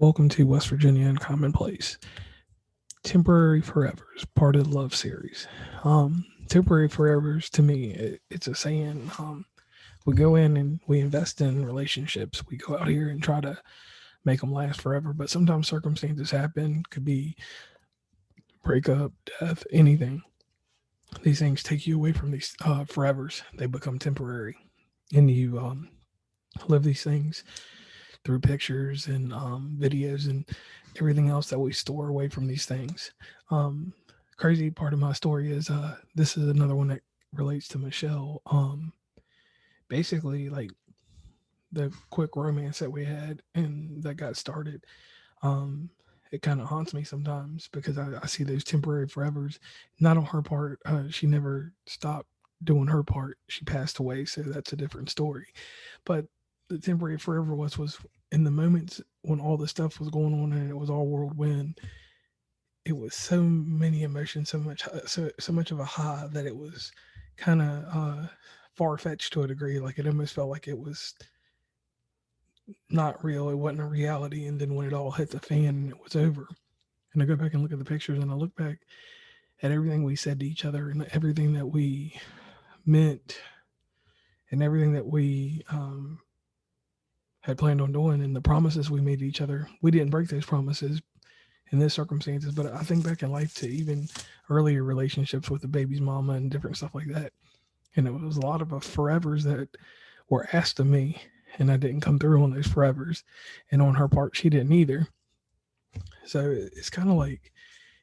Welcome to West Virginia and Commonplace. Temporary Forevers, part of the Love series. Temporary Forevers, to me, it's a saying. We go in and we invest in relationships. We go out here and try to make them last forever, but sometimes circumstances happen. Could be breakup, death, anything. These things take you away from these forevers. They become temporary, and you live these things through pictures and videos and everything else that we store away from these things. Um, Crazy part of my story is this is another one that relates to Michelle. Basically, like the quick romance that we had and that got started. Um, it kind of haunts me sometimes because I see those temporary forevers. Not on her part. She never stopped doing her part. She passed away, so that's a different story. But the temporary forever was in the moments when all the stuff was going on and it was all whirlwind. It was so many emotions, so much of a high that it was kind of far fetched to a degree. Like it almost felt like it was not real. It wasn't a reality. And then when it all hit the fan and it was over, and I go back and look at the pictures and I look back at everything we said to each other and everything that we meant and everything that we had planned on doing and the promises we made to each other. We didn't break those promises in this circumstances, but I think back in life to even earlier relationships with the baby's mama and different stuff like that. And it was a lot of forevers that were asked of me, and I didn't come through on those forevers. And on her part, she didn't either. So it's kind of like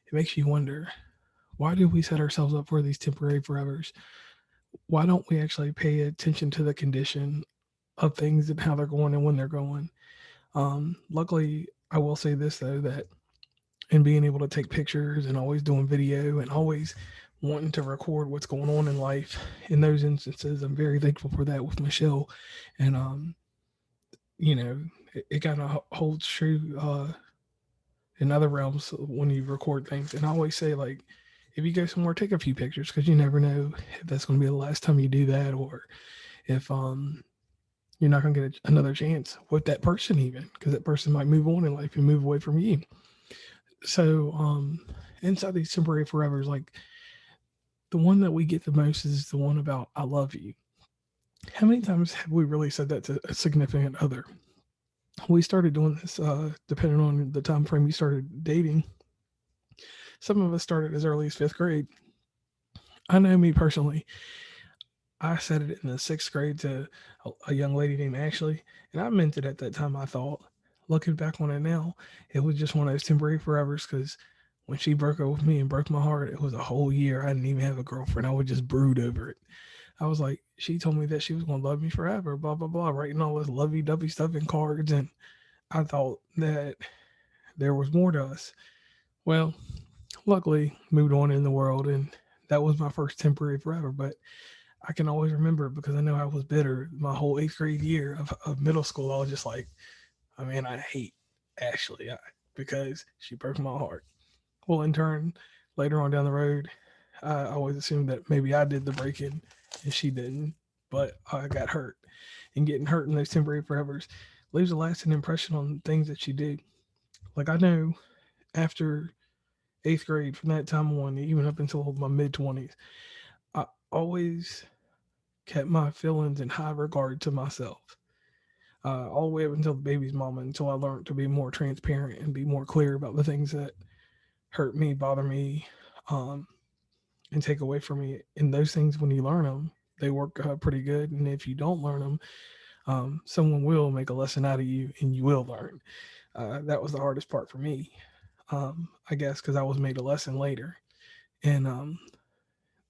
it makes you wonder, why do we set ourselves up for these temporary forevers? Why don't we actually pay attention to the condition of things and how they're going and when they're going? Luckily, I will say this though, that in being able to take pictures and always doing video and always wanting to record what's going on in life, in those instances, I'm very thankful for that with Michelle. And you know, it kind of holds true in other realms when you record things. And I always say, like, if you go somewhere, take a few pictures because you never know if that's going to be the last time you do that, or if you're not going to get another chance with that person, even because that person might move on in life and move away from you. So inside these temporary forevers, like the one that we get the most is the one about "I love you." How many times have we really said that to a significant other? We started doing this depending on the time frame you started dating. Some of us started as early as fifth grade. I know me personally. I said it in the sixth grade to a young lady named Ashley, and I meant it at that time. I thought, looking back on it now, it was just one of those temporary forevers because when she broke up with me and broke my heart, it was a whole year. I didn't even have a girlfriend. I would just brood over it. I was like, she told me that she was going to love me forever, blah, blah, blah, writing all this lovey dovey stuff in cards. And I thought that there was more to us. Well, luckily, moved on in the world, and that was my first temporary forever. But I can always remember it because I know I was bitter my whole eighth grade year of middle school. I was just like, I mean, I hate Ashley because she broke my heart. Well, in turn, later on down the road, I always assumed that maybe I did the breaking and she didn't, but I got hurt. And getting hurt in those temporary forevers leaves a lasting impression on things that you do. Like I know after eighth grade, from that time on, even up until my mid 20s, I always kept my feelings in high regard to myself. All the way up until the baby's mama, until I learned to be more transparent and be more clear about the things that hurt me, bother me, um, and take away from me. And those things, when you learn them, they work pretty good. And if you don't learn them, someone will make a lesson out of you and you will learn. That was the hardest part for me, I guess, because I was made a lesson later. And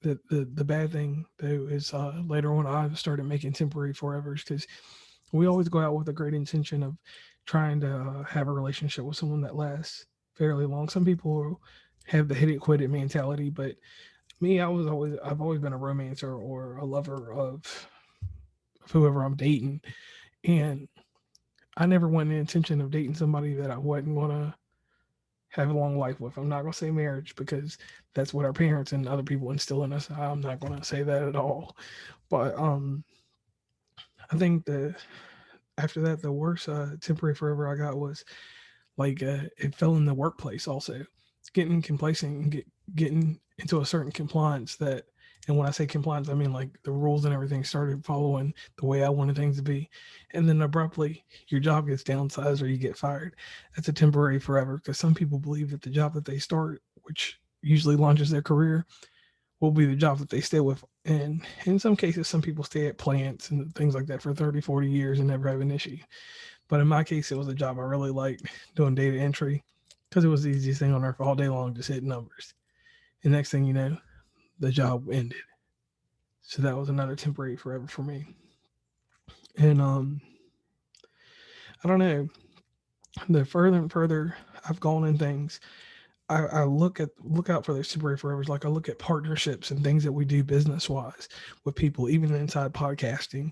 the bad thing, though, is later on I started making temporary forevers because we always go out with a great intention of trying to have a relationship with someone that lasts fairly long. Some people have the hit it quit it mentality, but me, I've always been a romancer or a lover of whoever I'm dating, and I never went in the intention of dating somebody that I wasn't gonna have a long life with. I'm not gonna say marriage because that's what our parents and other people instill in us. I'm not gonna say that at all. But I think the after that, the worst temporary forever I got was like it fell in the workplace also. Getting complacent and getting into a certain compliance that, and when I say compliance, I mean like the rules and everything started following the way I wanted things to be. And then abruptly your job gets downsized or you get fired. That's a temporary forever, because some people believe that the job that they start, which usually launches their career, will be the job that they stay with. And in some cases, some people stay at plants and things like that for 30, 40 years and never have an issue. But in my case, it was a job I really liked, doing data entry, because it was the easiest thing on earth all day long, just hitting numbers. And next thing you know, the job ended. So that was another temporary forever for me. And I don't know, the further and further I've gone in things, I look out for those temporary forevers. Like I look at partnerships and things that we do business wise with people, even inside podcasting.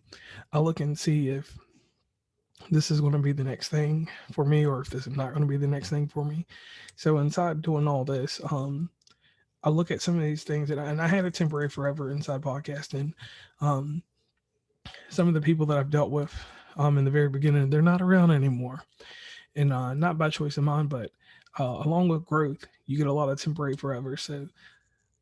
I look and see if this is going to be the next thing for me, or if this is not going to be the next thing for me. So inside doing all this, I look at some of these things, and I had a temporary forever inside podcasting. Um, some of the people that I've dealt with in the very beginning, they're not around anymore, and not by choice of mine, but along with growth, you get a lot of temporary forever. So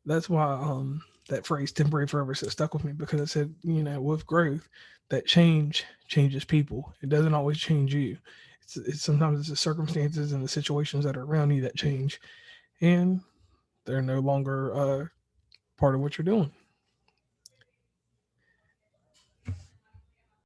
that's why that phrase "temporary forever" stuck with me, because it said, with growth, that change changes people. It doesn't always change you. It's sometimes it's the circumstances and the situations that are around you that change, and they're no longer part of what you're doing.